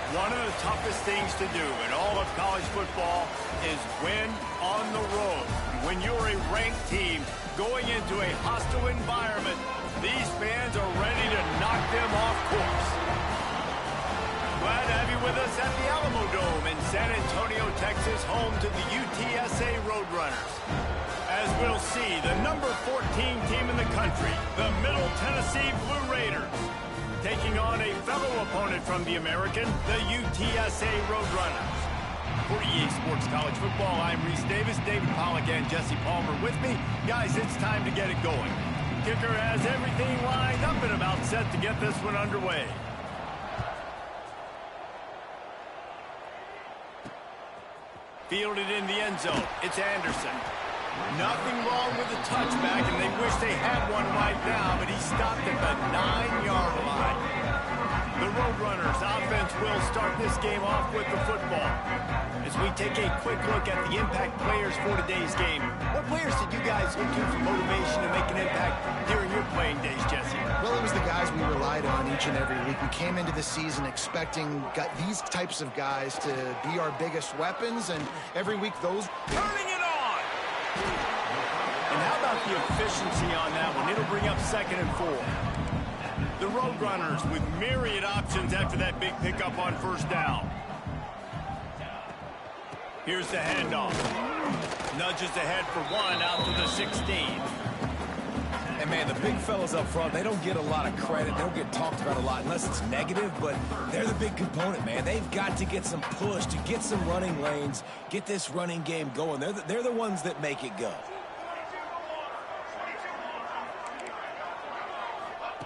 One of the toughest things to do in all of college football is win on the road. When you're a ranked team going into a hostile environment, these fans are ready to knock them off course. Glad to have you with us at the Alamo Dome in San Antonio, Texas, home to the UTSA Roadrunners. As we'll see, the number 14 team in the country, the Middle Tennessee Blue Raiders, taking on a fellow opponent from the American, the UTSA Roadrunners. For EA Sports College Football, I'm Reese Davis, David Pollack, and Jesse Palmer with me. Guys, it's time to get it going. Kicker has everything lined up and about set to get this one underway. Fielded in the end zone, it's Anderson. Nothing wrong with the touchback, and they wish they had one right now, but he stopped at the 9-yard line. The Roadrunners offense will start this game off with the football. As we take a quick look at the impact players for today's game, what players did you guys look to for motivation to make an impact during your playing days, Jesse? Well, it was the guys we relied on each and every week. We came into the season expecting these types of guys to be our biggest weapons, and every week those... Turning it on! And how about the efficiency on that one? It'll bring up 2nd and 4. The Roadrunners with myriad options after that big pickup on first down. Here's the handoff. Nudges ahead for one out to the 16. And, man, the big fellas up front, they don't get a lot of credit. They don't get talked about a lot unless it's negative, but they're the big component, man. They've got to get some push, to get some running lanes, get this running game going. They're the ones that make it go.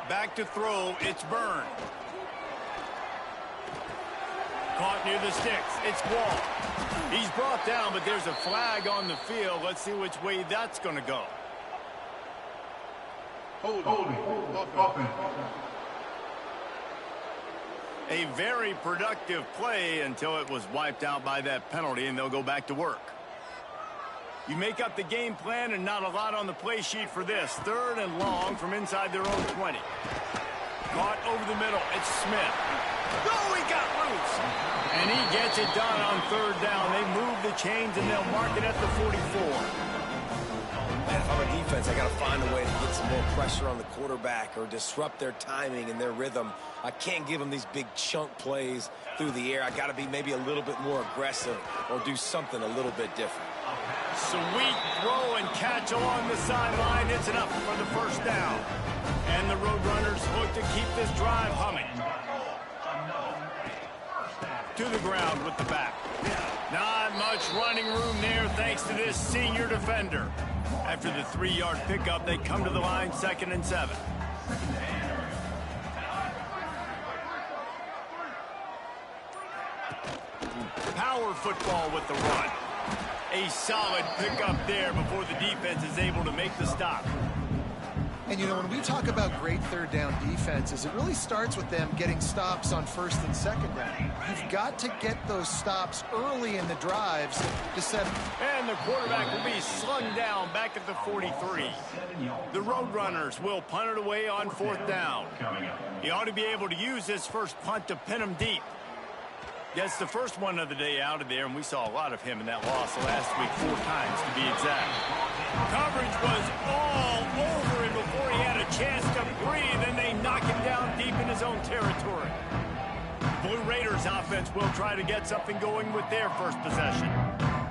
Back to throw, it's Byrne. Caught near the sticks, it's Wall. He's brought down, but there's a flag on the field. Let's see which way that's going to go. Holding. Offense. A very productive play until it was wiped out by that penalty, and they'll go back to work. You make up the game plan and not a lot on the play sheet for this. 3rd and long from inside their own 20. Caught over the middle. It's Smith. Oh, he got loose. And he gets it done on 3rd down. They move the chains, and they'll mark it at the 44. Man, if I'm a defense, I got to find a way to get some more pressure on the quarterback or disrupt their timing and their rhythm. I can't give them these big chunk plays through the air. I got to be maybe a little bit more aggressive or do something a little bit different. Sweet throw and catch along the sideline. It's enough for the first down. And the Roadrunners look to keep this drive humming. To the ground with the back. Not much running room there thanks to this senior defender. After the 3-yard pickup, they come to the line 2nd and 7. Power football with the run. A solid pickup there before the defense is able to make the stop. And, you know, when we talk about great 3rd down defenses, it really starts with them getting stops on 1st and 2nd down. You've got to get those stops early in the drives to set... And the quarterback will be slung down back at the 43. The Roadrunners will punt it away on 4th down. He ought to be able to use this first punt to pin him deep. Gets the first one of the day out of there, and we saw a lot of him in that loss last week, 4 times to be exact. Coverage was all over him before he had a chance to breathe, and they knock him down deep in his own territory. Blue Raiders offense will try to get something going with their first possession.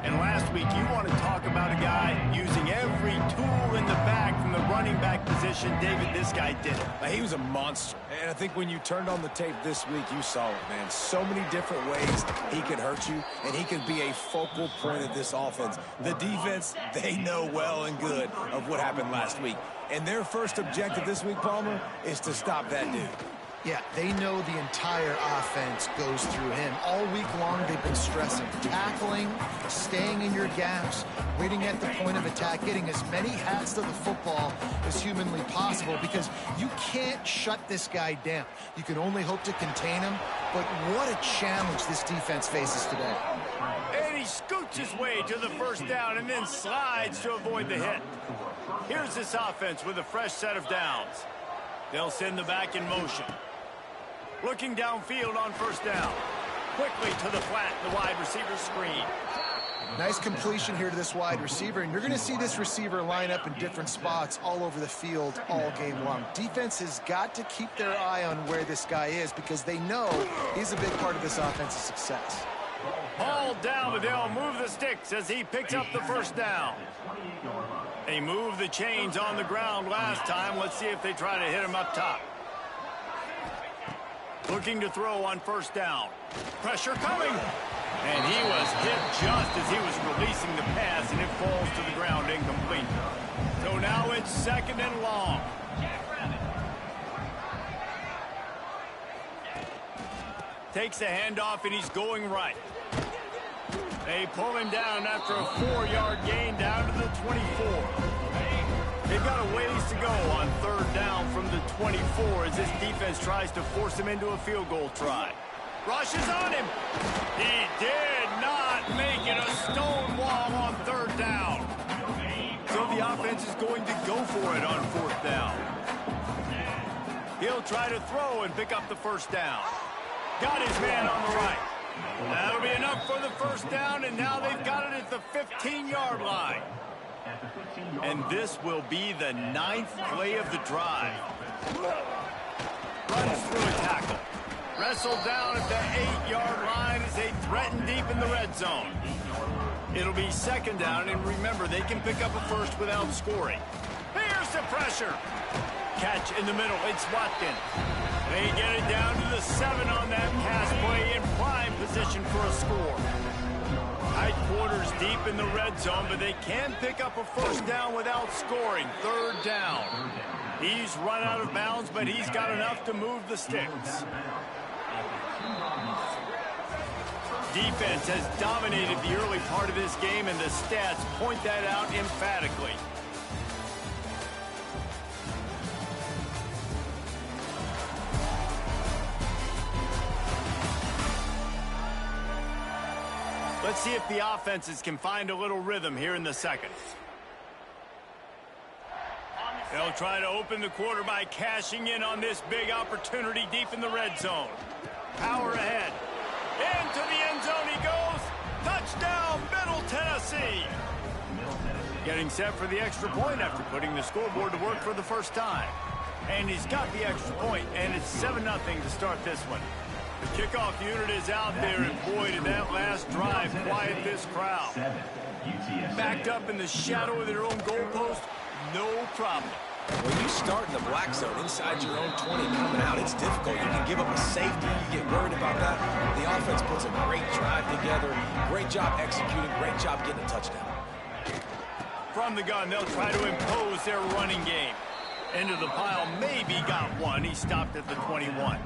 And last week, you want to talk about a guy using every tool in the bag from the running back position. David, this guy did it. He was a monster. And I think when you turned on the tape this week, you saw it, man. So many different ways he could hurt you, and he could be a focal point of this offense. The defense, they know well and good of what happened last week. And their first objective this week, Palmer, is to stop that dude. Yeah, they know the entire offense goes through him. All week long, they've been stressing tackling, staying in your gaps, waiting at the point of attack, getting as many hats to the football as humanly possible, because you can't shut this guy down. You can only hope to contain him, but what a challenge this defense faces today. And he scoots his way to the first down and then slides to avoid the hit. Here's this offense with a fresh set of downs. They'll send the back in motion. Looking downfield on first down. quickly to the flat, the wide receiver screen. Nice completion here to this wide receiver, and you're going to see this receiver line up in different spots all over the field all game long. Defense has got to keep their eye on where this guy is because they know he's a big part of this offense's success. Ball down, but they'll move the sticks as he picks up the first down. They moved the chains on the ground last time. Let's see if they try to hit him up top. Looking to throw on first down. Pressure coming. And he was hit just as he was releasing the pass, and it falls to the ground incomplete. So now it's second and long. Takes the handoff, and he's going right. They pull him down after a 4-yard gain down to the 24. They've got a ways to go on third down from the 24 as this defense tries to force him into a field goal try. Rushes on him. He did not make it a stone wall on third down. So the offense is going to go for it on fourth down. He'll try to throw and pick up the first down. Got his man on the right. That'll be enough for the first down, and now they've got it at the 15-yard line. And this will be the 9th play of the drive. Runs through a tackle. Wrestled down at the 8-yard line as they threaten deep in the red zone. It'll be second down, and remember, they can pick up a first without scoring. Here's the pressure. Catch in the middle. It's Watkins. They get it down to the 7 on that pass play in prime position for a score. Tight quarters deep in the red zone, but they can pick up a first down without scoring. Third down. He's run out of bounds, but he's got enough to move the sticks. Defense has dominated the early part of this game, and the stats point that out emphatically. Let's see if the offenses can find a little rhythm here in the second. They'll try to open the quarter by cashing in on this big opportunity deep in the red zone. Power ahead. Into the end zone he goes. Touchdown, Middle Tennessee. Getting set for the extra point after putting the scoreboard to work for the first time. And he's got the extra point, and it's 7-0 to start this one. The kickoff unit is out there, and boy, did that last drive quiet this crowd. Backed up in the shadow of their own goalpost, no problem. When you start in the black zone inside your own 20 coming out, it's difficult. You can give up a safety. You get worried about that. The offense puts a great drive together. Great job executing. Great job getting a touchdown. From the gun, they'll try to impose their running game. Into the pile, maybe got one. He stopped at the 21.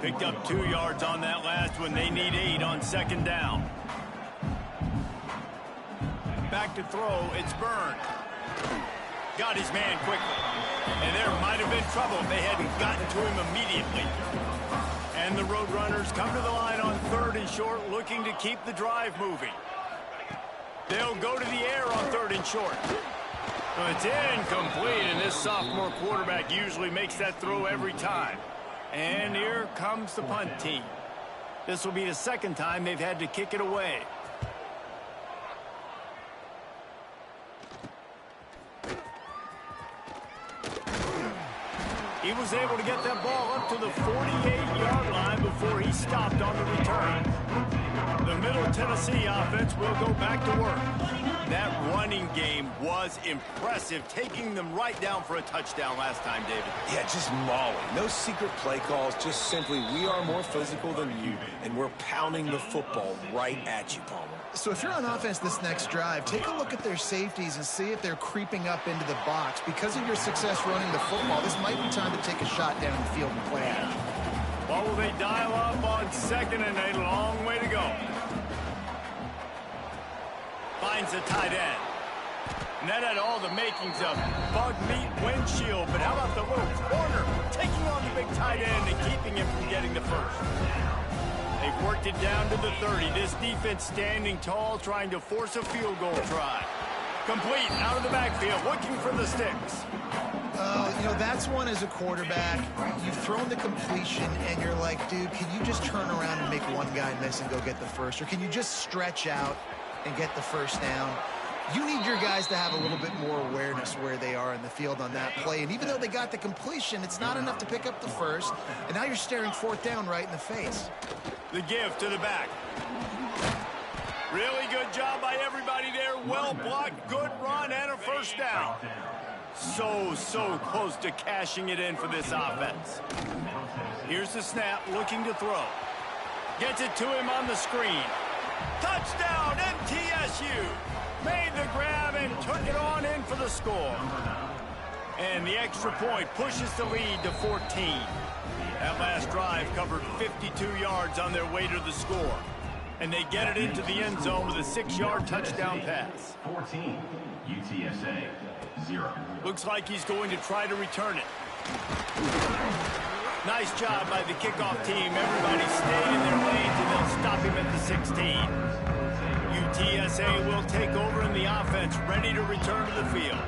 Picked up 2 yards on that last one. They need 8 on second down. Back to throw. It's Byrne. Got his man quickly. And there might have been trouble if they hadn't gotten to him immediately. And the Roadrunners come to the line on third and short, looking to keep the drive moving. They'll go to the air on third and short. It's incomplete, and this sophomore quarterback usually makes that throw every time. And here comes the punt team. This will be the second time they've had to kick it away. He was able to get that ball up to the 48-yard line before he stopped on the return. The Middle Tennessee offense will go back to work. That running game was impressive, taking them right down for a touchdown last time, David. Yeah, just mauling. No secret play calls, just simply we are more physical than you, and we're pounding the football right at you, Palmer. So if you're on offense this next drive, take a look at their safeties and see if they're creeping up into the box. Because of your success running the football, this might be time to take a shot down the field and play out. What will they dial up on second and a long way to go? Finds a tight end. And that had all the makings of bug meat windshield. But how about the little corner taking on the big tight end and keeping him from getting the first? They've worked it down to the 30. This defense standing tall, trying to force a field goal try. Complete out of the backfield, looking for the sticks. You know, that's one as a quarterback. You've thrown the completion, and you're like, dude, can you just turn around and make one guy miss and go get the first? Or can you just stretch out and get the first down? You need your guys to have a little bit more awareness where they are in the field on that play. And even though they got the completion, it's not enough to pick up the first. And now you're staring fourth down right in the face. The give to the back. Really good job by everybody there. Well blocked, good run, and a first down. So close to cashing it in for this offense. Here's the snap, looking to throw. Gets it to him on the screen. Touchdown, MTSU. Made the grab and took it on in for the score. And the extra point pushes the lead to 14. That last drive covered 52 yards on their way to the score. And they get it into the end zone with a 6-yard touchdown pass. 14, UTSA, 0. Looks like he's going to try to return it. Nice job by the kickoff team. Everybody stayed in their lanes, and they'll stop him at the 16. UTSA will take over in the offense, ready to return to the field.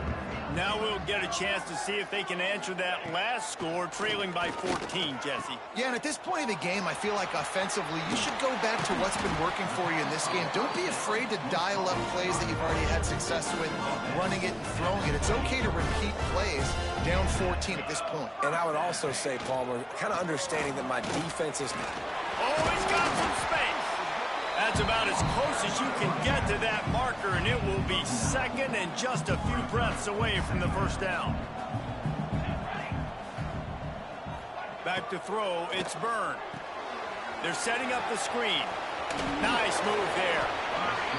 Now we'll get a chance to see if they can answer that last score, trailing by 14, Jesse. Yeah, and at this point of the game, I feel like offensively, you should go back to what's been working for you in this game. Don't be afraid to dial up plays that you've already had success with, running it and throwing it. It's okay to repeat plays down 14 at this point. And I would also say, Palmer, kind of understanding that my defense is... Oh, he's got some space. That's about as close as you can get to that marker, and it will be second and just a few breaths away from the first down. Back to throw, it's Byrne. They're setting up the screen. Nice move there.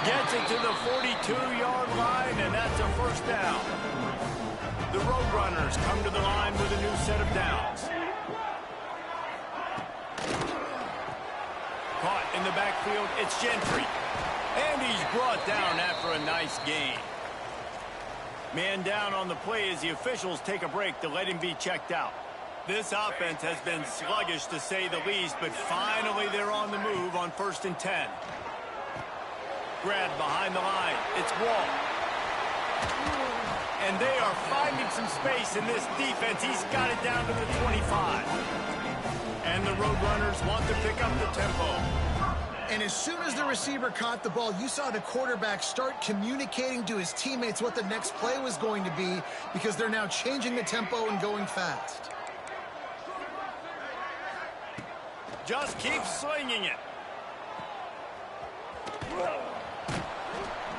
Gets it to the 42-yard line, and that's a first down. The Roadrunners come to the line with a new set of downs. Caught in the backfield, it's Gentry. And he's brought down after a nice gain. Man down on the play as the officials take a break to let him be checked out. This offense has been sluggish to say the least, but finally they're on the move on 1st and 10. Grabbed behind the line, it's Wall. And they are finding some space in this defense. He's got it down to the 25. And the Roadrunners want to pick up the tempo. And as soon as the receiver caught the ball, you saw the quarterback start communicating to his teammates what the next play was going to be, because they're now changing the tempo and going fast. Just keep slinging it.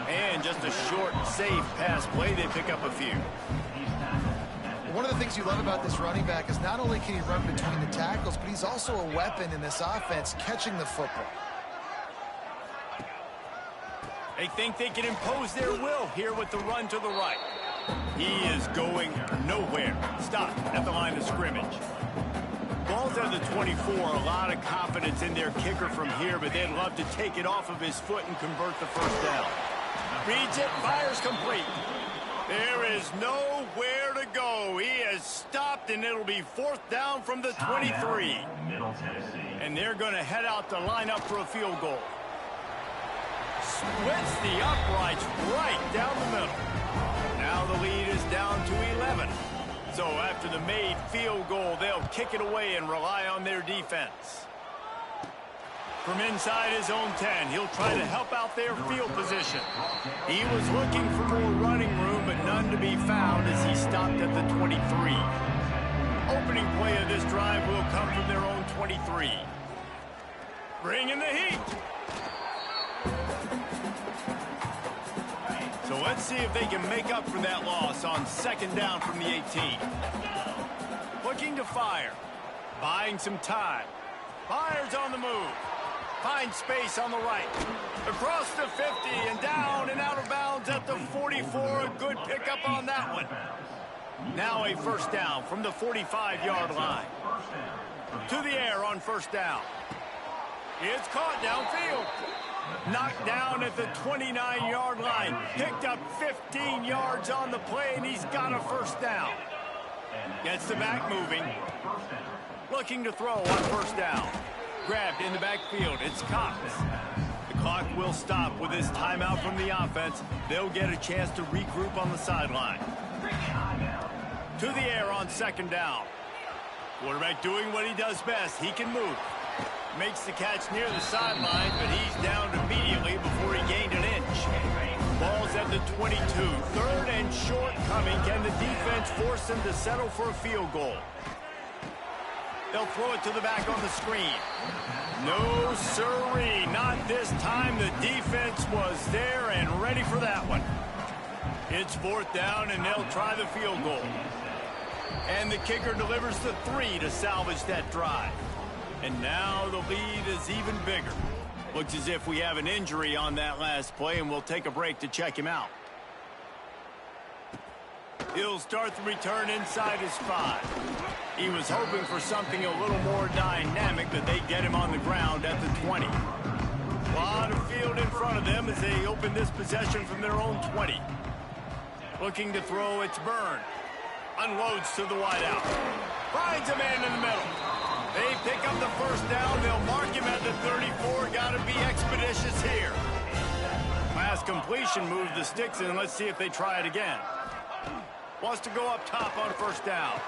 And just a short, safe pass play. They pick up a few. One of the things you love about this running back is not only can he run between the tackles, but he's also a weapon in this offense, catching the football. They think they can impose their will here with the run to the right. He is going nowhere. Stopped at the line of scrimmage. Ball's at the 24. A lot of confidence in their kicker from here, but they'd love to take it off of his foot and convert the first down. Reads it, fires complete. There is nowhere to go. He has stopped, and it'll be 4th down from the 23. And they're going to head out to line up for a field goal. Splits the uprights right down the middle. Now the lead is down to 11. So after the made field goal, they'll kick it away and rely on their defense. From inside his own 10, he'll try to help out their field position. He was looking for more running room, but none to be found as he stopped at the 23. Opening play of this drive will come from their own 23. Bringing the heat. So let's see if they can make up for that loss on 2nd down from the 18. Looking to fire. Buying some time. Fires on the move. Finds space on the right. Across the 50 and down and out of bounds at the 44. A good pickup on that one. Now a first down from the 45-yard line. To the air on 1st down. It's caught downfield. Knocked down at the 29-yard line. Picked up 15 yards on the play, and he's got a first down. Gets the back moving. Looking to throw on 1st down. Grabbed in the backfield. It's Cox. The clock will stop with this timeout from the offense. They'll get a chance to regroup on the sideline. to the air on second down. Quarterback doing what he does best. He can move. Makes the catch near the sideline, but he's down immediately before he gained an inch. Ball's at the 22. Third and short coming. Can the defense force him to settle for a field goal? They'll throw it to the back on the screen. No, sirree. Not this time. The defense was there and ready for that one. It's fourth down, and they'll try the field goal. And the kicker delivers the 3 to salvage that drive. And now the lead is even bigger. Looks as if we have an injury on that last play, and we'll take a break to check him out. He'll start the return inside his 5. He was hoping for something a little more dynamic, but they get him on the ground at the 20. A lot of field in front of them as they open this possession from their own 20. Looking to throw, it's Byrne. Unloads to the wideout. Finds a man in the middle. They pick up the first down. They'll mark him at the 34. Got to be expeditious here. Last completion moved the sticks in. Let's see if they try it again. Wants to go up top on first down.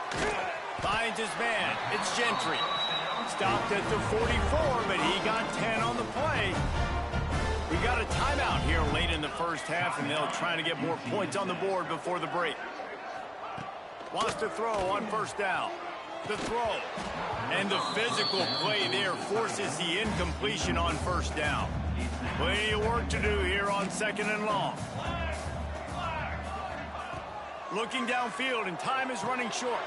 Finds his man. It's Gentry. Stopped at the 44, but he got 10 on the play. We got a timeout here late in the first half, and they'll try to get more points on the board before the break. Wants to throw on first down. The throw. And the physical play there forces the incompletion on first down. Plenty of work to do here on second and long. Looking downfield, and time is running short.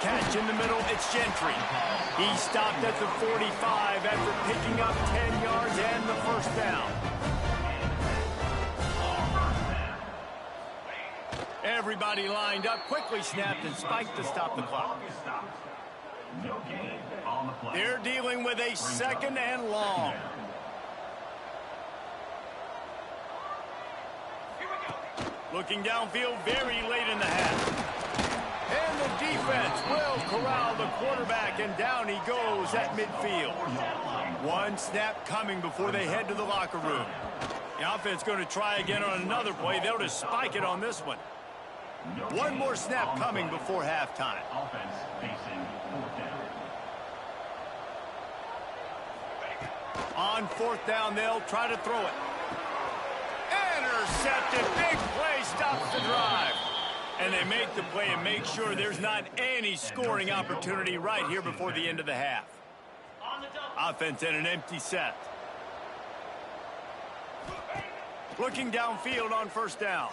Catch in the middle, it's Gentry. He stopped at the 45 after picking up 10 yards and the first down. Everybody lined up, quickly snapped and spiked to stop the clock. They're dealing with a second and long. Looking downfield very late in the half. And the defense will corral the quarterback, and down he goes at midfield. One snap coming before they head to the locker room. The offense going to try again on another play. They'll just spike it on this one. One more snap coming before halftime. Offense facing fourth down. On fourth down, they'll try to throw it. Intercepted. Big play stops the drive. And they make the play and make sure there's not any scoring opportunity right here before the end of the half. Offense in an empty set. Looking downfield on first down.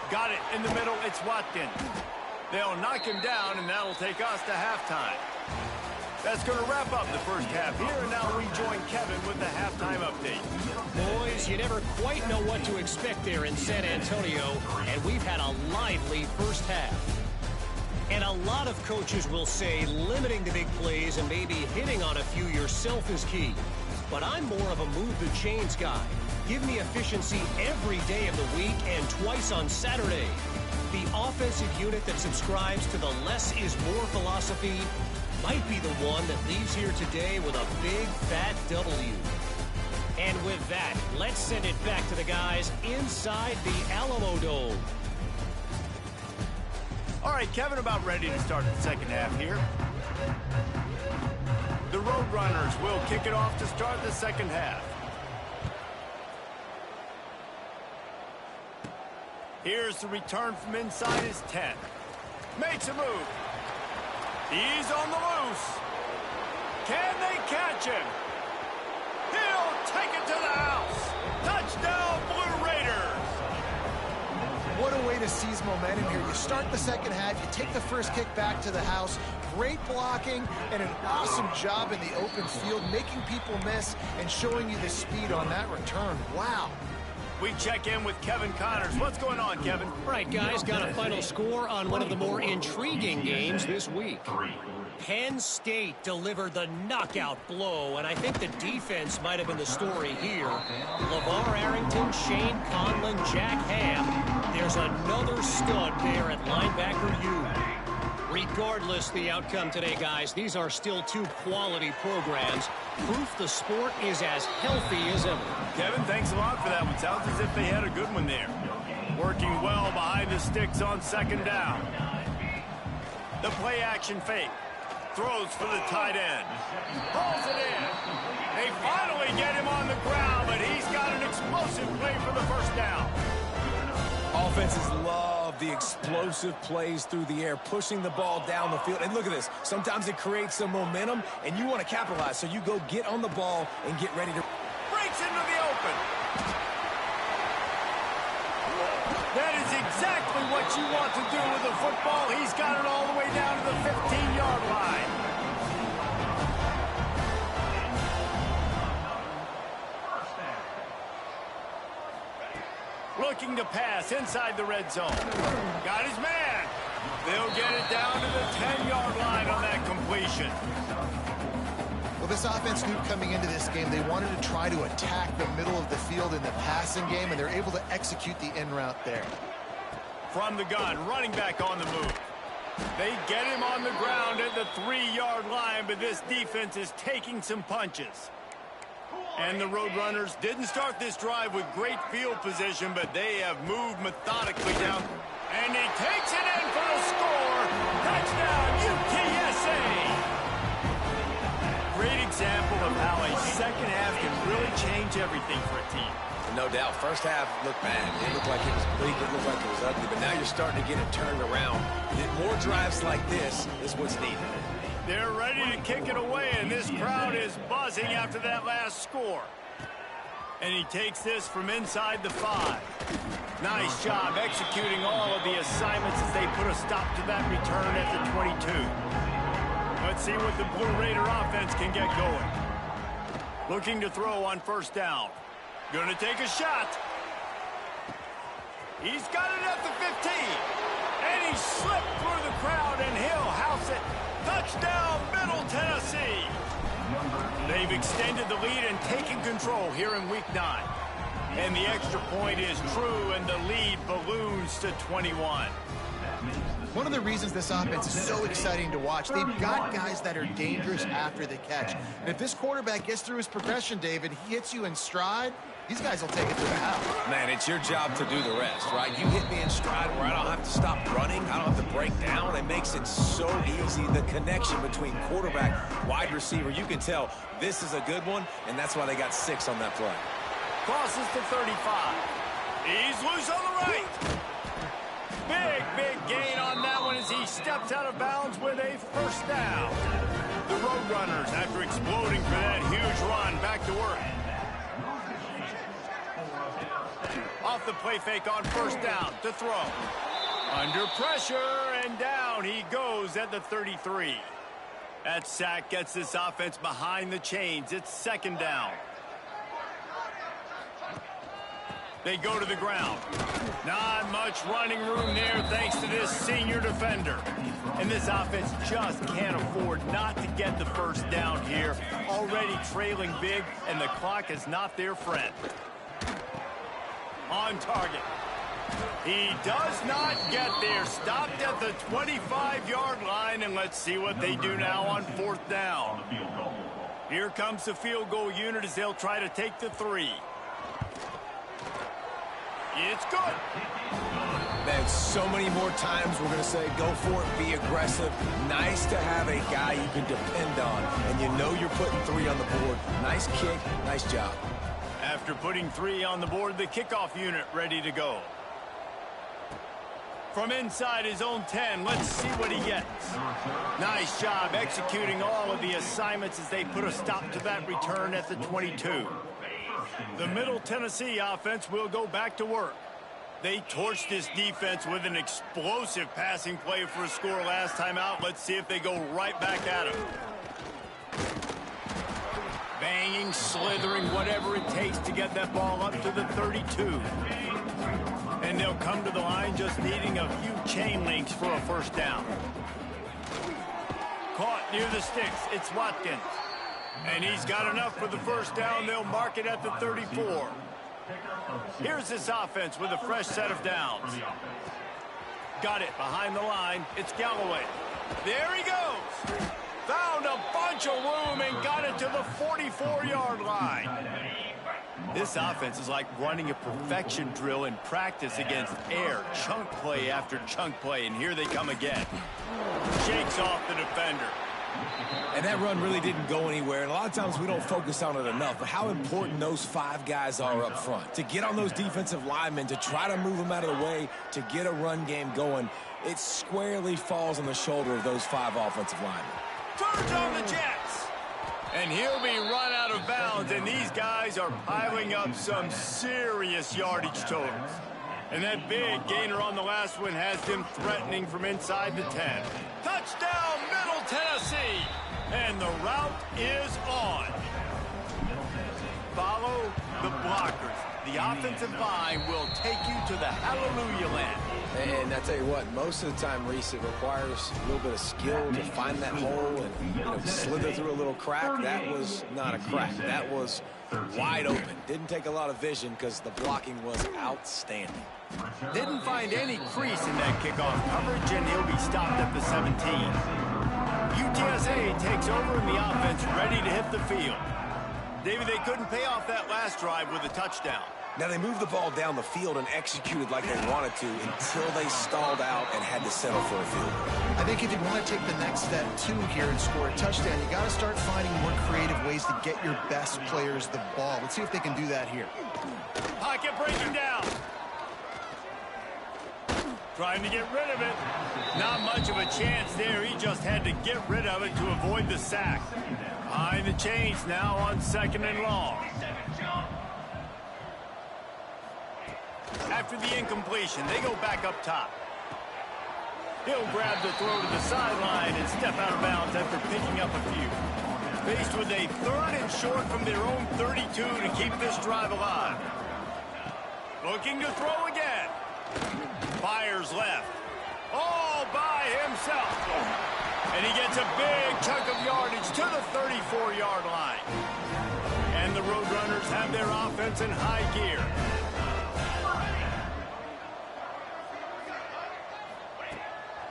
Got it in the middle. It's Watkins. They'll knock him down, and that'll take us to halftime. That's going to wrap up the first half here, and now we join Kevin with the halftime update. Boys, you never quite know what to expect there in San Antonio, and we've had a lively first half. And a lot of coaches will say limiting the big plays and maybe hitting on a few yourself is key. But I'm more of a move the chains guy. Give me efficiency every day of the week and twice on Saturday. The offensive unit that subscribes to the less is more philosophy might be the one that leaves here today with a big fat W. And with that, let's send it back to the guys inside the Alamo Dome. All right, Kevin, about ready to start the second half here. The Roadrunners will kick it off to start the second half. Here's the return from inside his 10. Makes a move. He's on the loose. Can they catch him? He'll take it to the house. Touchdown, Blue Raiders. What a way to seize momentum here. You start the second half, you take the first kick back to the house. Great blocking and an awesome job in the open field, making people miss and showing you the speed on that return. Wow. We check in with Kevin Connors. What's going on, Kevin? Right, guys, got a final score on one of the more intriguing games this week. Penn State delivered the knockout blow, and I think the defense might have been the story here. LeVar Arrington, Shane Conlon, Jack Ham. There's another stud there at linebacker U. Regardless the outcome today, guys, these are still two quality programs. Proof the sport is as healthy as ever. Kevin, thanks a lot for that one. Sounds as if they had a good one there. Working well behind the sticks on second down. The play action fake. Throws for the tight end. Pulls it in. They finally get him on the ground, but he's got an explosive play for the first down. Offenses love the explosive plays through the air, pushing the ball down the field. And look at this. Sometimes it creates some momentum, and you want to capitalize. So you go get on the ball and get ready to... Breaks into the open. That is exactly what you want to do with the football. He's got it all the way down to the 15-yard line. Looking to pass inside the red zone. Got his man. They'll get it down to the 10-yard line on that completion. Well, this offense knew coming into this game they wanted to try to attack the middle of the field in the passing game, and they're able to execute the in route there. From the gun, running back on the move. They get him on the ground at the 3-yard line, but this defense is taking some punches. And the Roadrunners didn't start this drive with great field position, but they have moved methodically down. And he takes it in for the score. Touchdown, UTSA! Great example of how a second half can really change everything for a team. No doubt. First half looked bad. It looked like it was bleak. It looked like it was ugly. But now you're starting to get it turned around. More drives like this is what's needed. They're ready to kick it away, and this crowd is buzzing after that last score. And he takes this from inside the 5. Nice job executing all of the assignments as they put a stop to that return at the 22. Let's see what the Blue Raider offense can get going. Looking to throw on first down. Gonna take a shot. He's got it at the 15. And he slipped through the crowd, and he'll house it. Touchdown, Middle Tennessee. They've extended the lead and taken control here in Week 9. And the extra point is true, and the lead balloons to 21. One of the reasons this offense is so exciting to watch, they've got guys that are dangerous after the catch. And if this quarterback gets through his progression, David, he hits you in stride, these guys will take it to the house. Man, it's your job to do the rest, right? You hit me in stride where I don't have to stop running. I don't have to break down. It makes it so easy. The connection between quarterback, wide receiver, you can tell this is a good one, and that's why they got 6 on that play. Crosses to 35. He's loose on the right. Big gain on that one as he steps out of bounds with a first down. The Roadrunners, after exploding for that huge run, back to work. Off the play fake on first down to throw. Under pressure, and down he goes at the 33. That sack gets this offense behind the chains. It's second down. They go to the ground. Not much running room there thanks to this senior defender. And this offense just can't afford not to get the first down here. Already trailing big, and the clock is not their friend. On target. He does not get there. Stopped at the 25-yard line, and let's see what they do now on fourth down. Here comes the field goal unit as they'll try to take the 3. It's good. Man, so many more times we're going to say go for it, be aggressive. Nice to have a guy you can depend on, and you know you're putting 3 on the board. Nice kick, nice job. After putting 3 on the board, the kickoff unit ready to go. From inside his own 10, let's see what he gets. Nice job executing all of the assignments as they put a stop to that return at the 22. The Middle Tennessee offense will go back to work. They torched this defense with an explosive passing play for a score last time out. Let's see if they go right back at him. Banging, slithering, whatever it takes to get that ball up to the 32. And they'll come to the line just needing a few chain links for a first down. Caught near the sticks. It's Watkins. And he's got enough for the first down. They'll mark it at the 34. Here's this offense with a fresh set of downs. Got it behind the line. It's Galloway. There he goes. Found a bunch of room and got it to the 44-yard line. This offense is like running a perfection drill in practice against air. Chunk play after chunk play, and here they come again. Shakes off the defender. And that run really didn't go anywhere, and a lot of times we don't focus on it enough, but how important those 5 guys are up front. To get on those defensive linemen, to try to move them out of the way, to get a run game going, it squarely falls on the shoulder of those 5 offensive linemen. Turns on the Jets. And he'll be run out of bounds, and these guys are piling up some serious yardage totals. And that big gainer on the last one has them threatening from inside the 10. Touchdown, Middle Tennessee! And the route is on. Follow the blockers. The offensive line will take you to the hallelujah land. And I tell you what, most of the time, Reese, it requires a little bit of skill to find that hole and slither through a little crack. That was not a crack. That was wide open. Didn't take a lot of vision because the blocking was outstanding. Didn't find any crease in that kickoff coverage, and he'll be stopped at the 17. UTSA takes over, and the offense ready to hit the field. David, they couldn't pay off that last drive with a touchdown. Now, they moved the ball down the field and executed like they wanted to until they stalled out and had to settle for a field goal. I think if you want to take the next step, too, here and score a touchdown, you got to start finding more creative ways to get your best players the ball. Let's see if they can do that here. Pocket breaking down. Trying to get rid of it. Not much of a chance there. He just had to get rid of it to avoid the sack. Behind the chains now on 2nd and long. After the incompletion, they go back up top. He'll grab the throw to the sideline and step out of bounds after picking up a few. Faced with a 3rd and short from their own 32 to keep this drive alive. Looking to throw again. Fires left. All by himself. And he gets a big chunk of yardage to the 34-yard line. And the Roadrunners have their offense in high gear.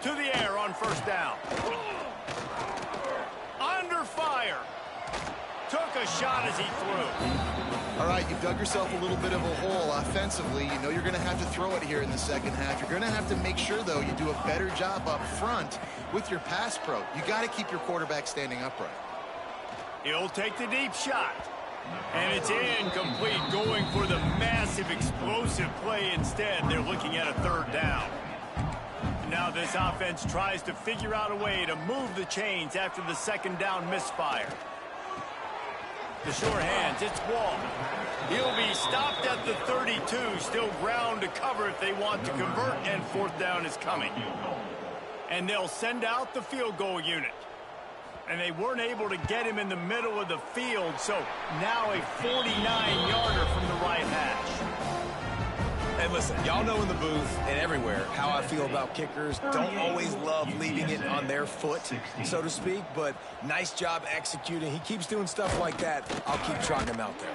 To the air on 1st down. Under fire. Took a shot as he threw. All right, you've dug yourself a little bit of a hole offensively. You know you're going to have to throw it here in the second half. You're going to have to make sure, though, you do a better job up front with your pass pro. You got to keep your quarterback standing upright. He'll take the deep shot. And it's incomplete, going for the massive explosive play instead. They're looking at a 3rd down. Now this offense tries to figure out a way to move the chains after the 2nd down misfire. The short hands, it's Wall. He'll be stopped at the 32, still ground to cover if they want to convert, and 4th down is coming. And they'll send out the field goal unit. And they weren't able to get him in the middle of the field, so now a 49-yarder from the right hash. Hey, listen, y'all know in the booth and everywhere how I feel about kickers. Don't always love leaving it on their foot, so to speak, but nice job executing. He keeps doing stuff like that. I'll keep trotting him out there.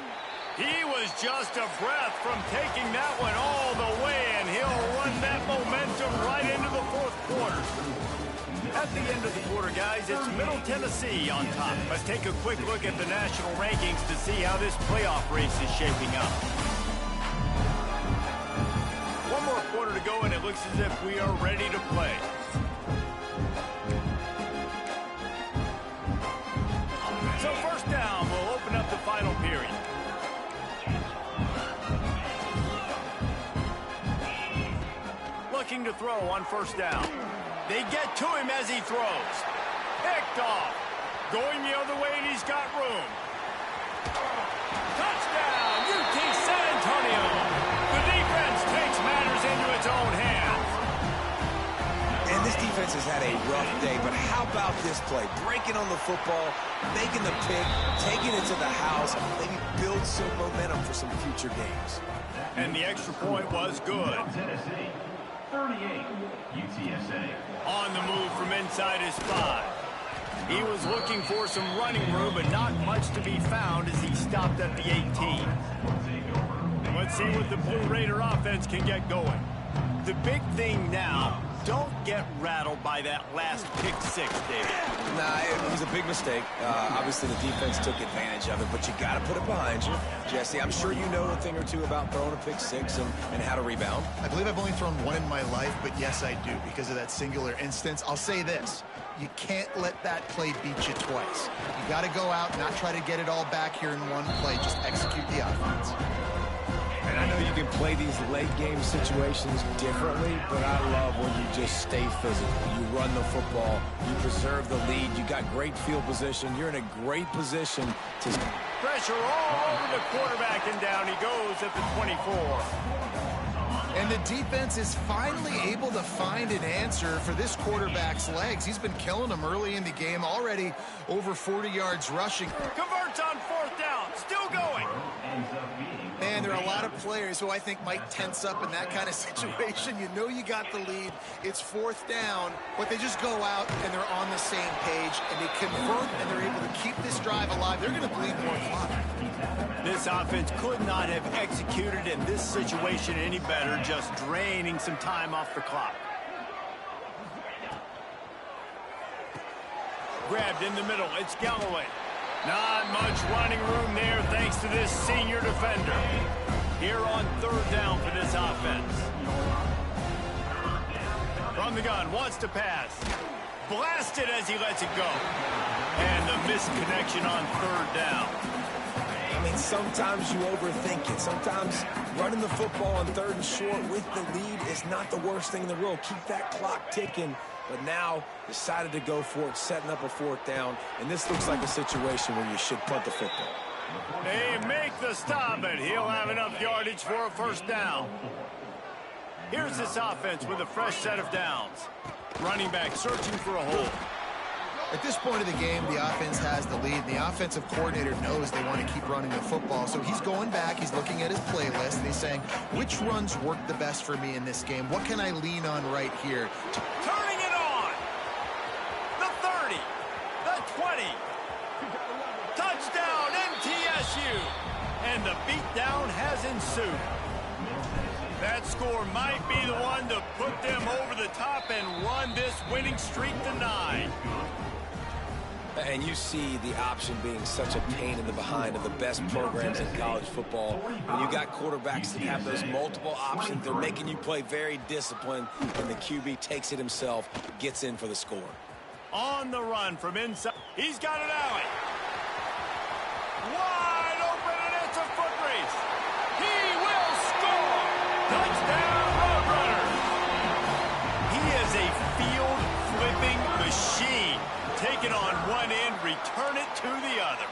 He was just a breath from taking that one all the way, and he'll run that momentum right into the 4th quarter. At the end of the quarter, guys, it's Middle Tennessee on top. Let's take a quick look at the national rankings to see how this playoff race is shaping up. One more quarter to go, and it looks as if we are ready to play. So 1st down, we'll open up the final period. Looking to throw on 1st down. They get to him as he throws. Picked off. Going the other way, and he's got room. Touchdown, UT San Antonio. The defense takes matters into its own hands. And this defense has had a rough day, but how about this play? Breaking on the football, making the pick, taking it to the house, maybe build some momentum for some future games. And the extra point was good. Tennessee, 38, UTSA. On the move from inside his 5. He was looking for some running room, but not much to be found as he stopped at the 18. Let's see what the Blue Raider offense can get going. The big thing now don't get rattled by that last pick six, David. Nah, it was a big mistake. Obviously, the defense took advantage of it, but you got to put it behind you. Jesse, I'm sure you know a thing or two about throwing a pick six and how to rebound. I believe I've only thrown one in my life, but yes, I do because of that singular instance. I'll say this. You can't let that play beat you twice. You got to go out, not try to get it all back here in one play. Just execute the offense. And I know you can play these late-game situations differently, but I love when you just stay physical. You run the football. You preserve the lead. You got great field position. You're in a great position to... Pressure all over the quarterback, and down he goes at the 24. And the defense is finally able to find an answer for this quarterback's legs. He's been killing them early in the game, already over 40 yards rushing. Converts on fourth down, still going. Man, there are a lot of players who I think might tense up in that kind of situation. You know you got the lead, it's fourth down, but they just go out and they're on the same page, and they convert, and they're able to keep this drive alive. They're going to bleed more clock. This offense could not have executed in this situation any better, just draining some time off the clock. Grabbed in the middle, it's Galloway. Not much running room there thanks to this senior defender. Here on third down for this offense. From the gun, wants to pass. Blasted as he lets it go. And the misconnection on third down. I mean, sometimes you overthink it. Sometimes running the football on third and short with the lead is not the worst thing in the world. Keep that clock ticking. But now decided to go for it, setting up a fourth down. And this looks like a situation where you should punt the football. They make the stop, and he'll have enough yardage for a first down. Here's this offense with a fresh set of downs. Running back searching for a hole. At this point of the game, the offense has the lead. The offensive coordinator knows they want to keep running the football. So he's going back, he's looking at his playlist, and he's saying, which runs work the best for me in this game? What can I lean on right here? Turning it on. The 30. The 20. Touchdown, MTSU. And the beatdown has ensued. That score might be the one to put them over the top and run this winning streak to 9. And you see the option being such a pain in the behind of the best programs in college football. When you got quarterbacks that have those multiple options, they're making you play very disciplined, and the QB takes it himself, gets in for the score. On the run from inside. He's got an alley. Wide open, and it's a foot race. He will score. Touchdown, Roadrunners. He is a field-flipping machine. Take it on one end, return it to the other.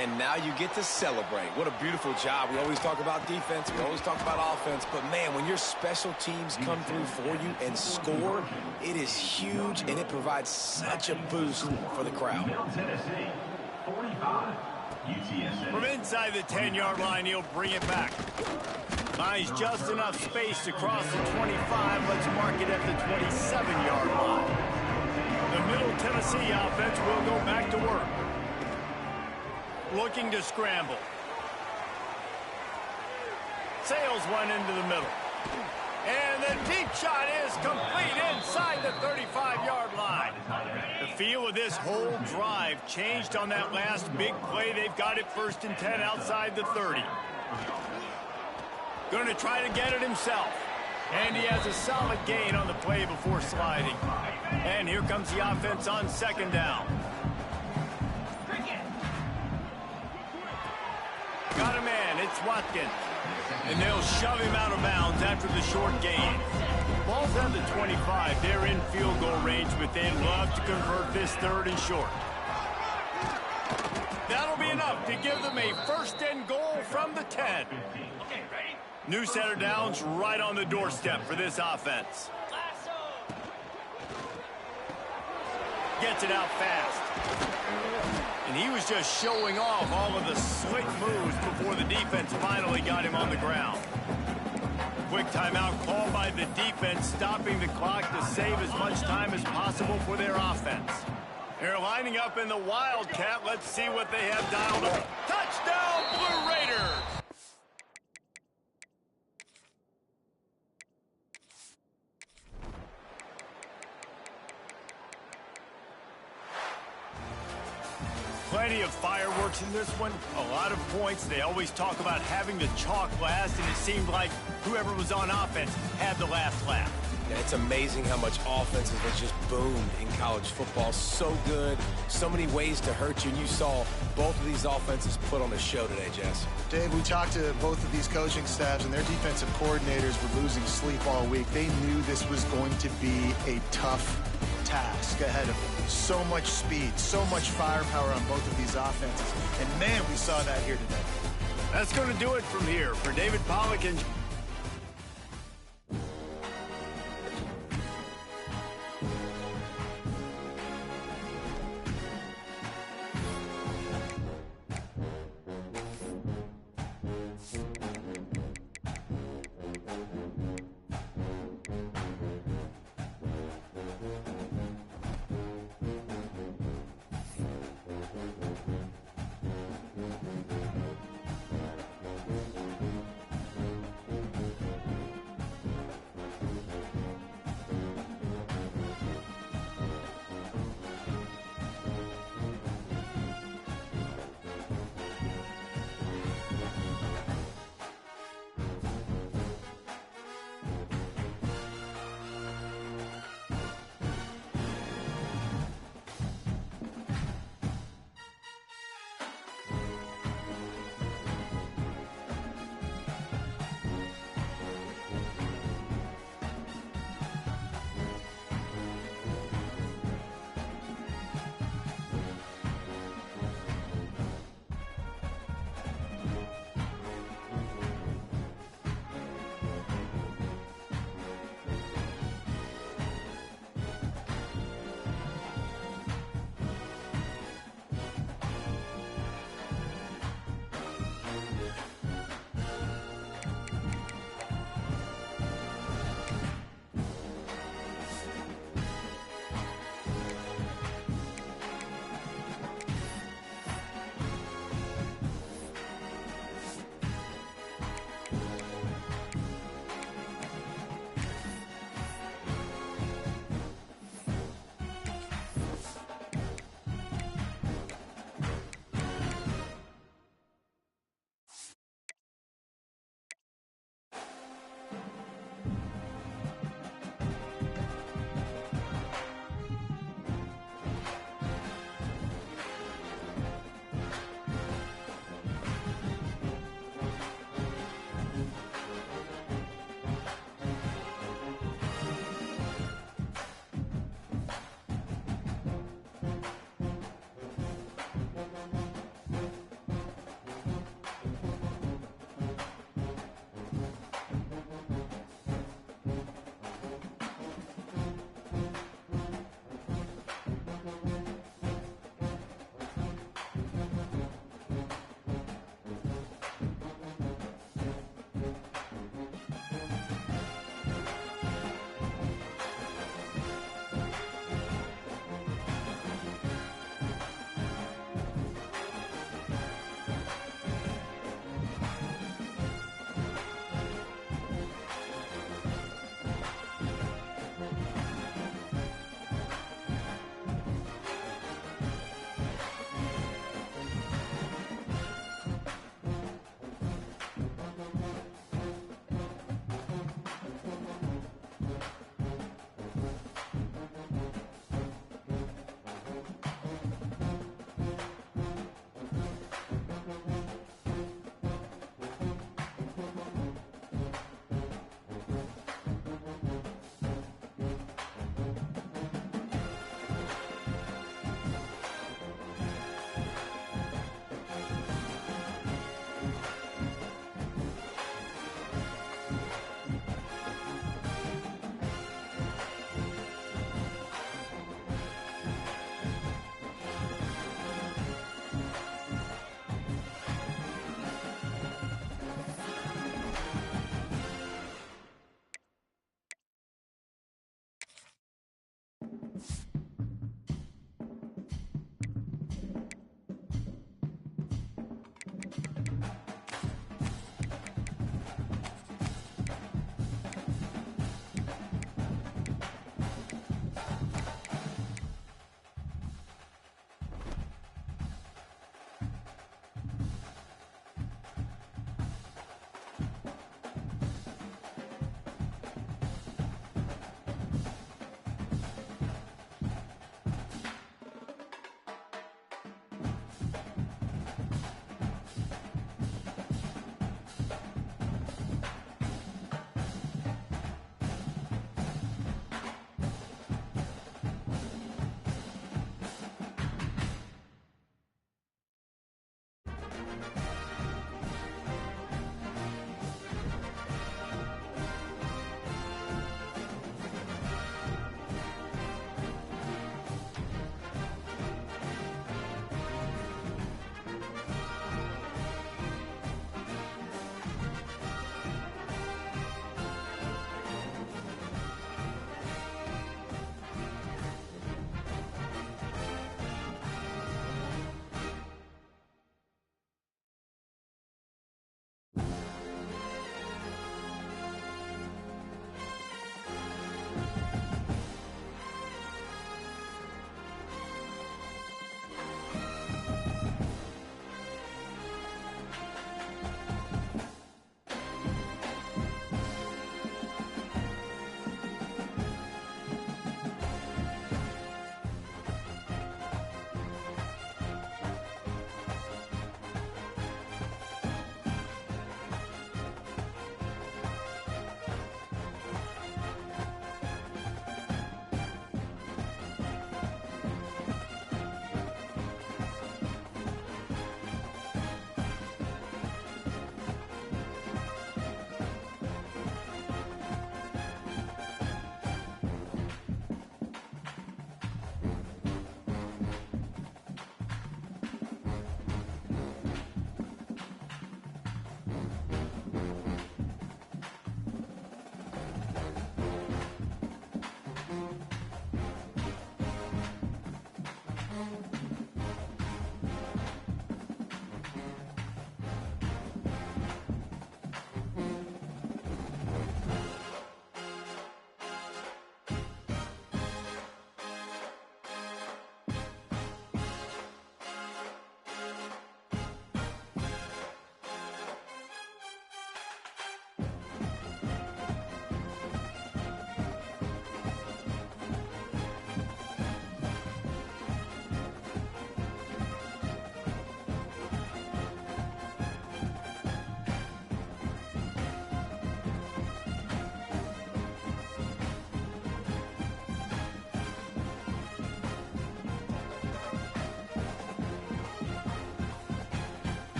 And now you get to celebrate. What a beautiful job. We always talk about defense. We always talk about offense. But, man, when your special teams come through for you and score, it is huge, and it provides such a boost for the crowd. Tennessee, 45. UTSA. From inside the 10-yard line, he'll bring it back. Finds just enough space to cross the 25. Let's mark it at the 27-yard line. The Middle Tennessee offense will go back to work. Looking to scramble. Sails one into the middle. And the deep shot is complete inside the 35-yard line. The feel of this whole drive changed on that last big play. They've got it 1st and 10 outside the 30. Going to try to get it himself. And he has a solid gain on the play before sliding. And here comes the offense on 2nd down. Got a man, it's Watkins. And they'll shove him out of bounds after the short gain. Ball's at the 25. They're in field goal range, but they'd love to convert this 3rd and short. That'll be enough to give them a 1st and goal from the 10. New set of downs right on the doorstep for this offense. Gets it out fast. And he was just showing off all of the slick moves before the defense finally got him on the ground. Quick timeout called by the defense, stopping the clock to save as much time as possible for their offense. They're lining up in the Wildcat. Let's see what they have dialed up. Touchdown, Blue Raiders! Plenty of fireworks in this one, a lot of points. They always talk about having the chalk last, and it seemed like whoever was on offense had the last laugh. Yeah, it's amazing how much offenses have just boomed in college football. So good, so many ways to hurt you, and you saw both of these offenses put on a show today, Jess. Dave, we talked to both of these coaching staffs, and their defensive coordinators were losing sleep all week. They knew this was going to be a tough task ahead of them. So much speed, so much firepower on both of these offenses. And, man, we saw that here today. That's going to do it from here. For David Pollack and